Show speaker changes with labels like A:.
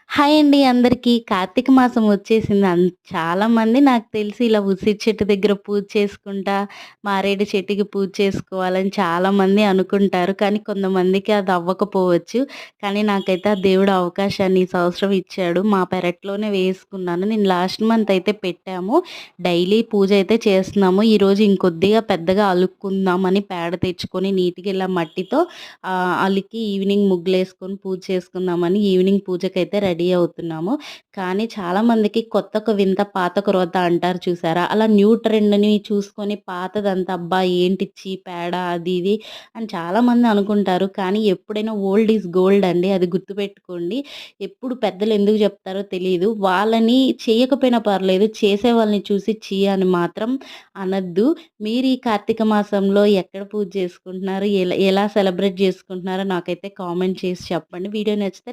A: Hi అండి అందరికీ. కార్తీక మాసం వచ్చేసింది. చాలామంది నాకు తెలిసి ఇలా ఉసిరి చెట్టు దగ్గర పూజ చేసుకుంటా, మారేడు చెట్టుకి పూజ చేసుకోవాలని చాలామంది అనుకుంటారు. కానీ కొంతమందికి అది అవ్వకపోవచ్చు. కానీ నాకైతే ఆ దేవుడు అవకాశాన్ని ఈ సంవత్సరం ఇచ్చాడు. మా పెరట్లోనే వేసుకున్నాను. నేను లాస్ట్ మంత్ అయితే పెట్టాము. డైలీ పూజ అయితే చేస్తున్నాము. ఈరోజు ఇంకొద్దిగా పెద్దగా అలుక్కుందామని పేడ తెచ్చుకొని నీట్‌గా ఇలా మట్టితో అలికి ఈవినింగ్ ముగ్గులేసుకొని పూజ చేసుకుందామని ఈవినింగ్ పూజకైతే రెడీ అవుతున్నాము. కానీ చాలామందికి కొత్తొక వింత పాతొక రోత అంటారు చూసారా? అలా న్యూ ట్రెండ్‌ని చూసుకొని పాతదంతా అబ్బా! ఏంటి ఛీ పేడ అది ఇది అని చాలామంది అనుకుంటారు. కానీ ఎప్పుడైనా ఓల్డ్ ఈజ్ గోల్డ్ అండి. అది గుర్తుపెట్టుకోండి. ఎప్పుడు పెద్దలు ఎందుకు చెప్తారో తెలీదు. వాళ్ళని చేయకపోయినా పర్లేదు. చేసే వాళ్ళని చూసి ఛీ అని మాత్రం అనొద్దు. మీరు ఈ కార్తీక మాసంలో ఎక్కడ పూజ చేసుకుంటున్నారు? ఎలా ఎలా సెలబ్రేట్ చేసుకుంటున్నారో నాకైతే కామెంట్ చేసి చెప్పండి. వీడియో నచ్చితే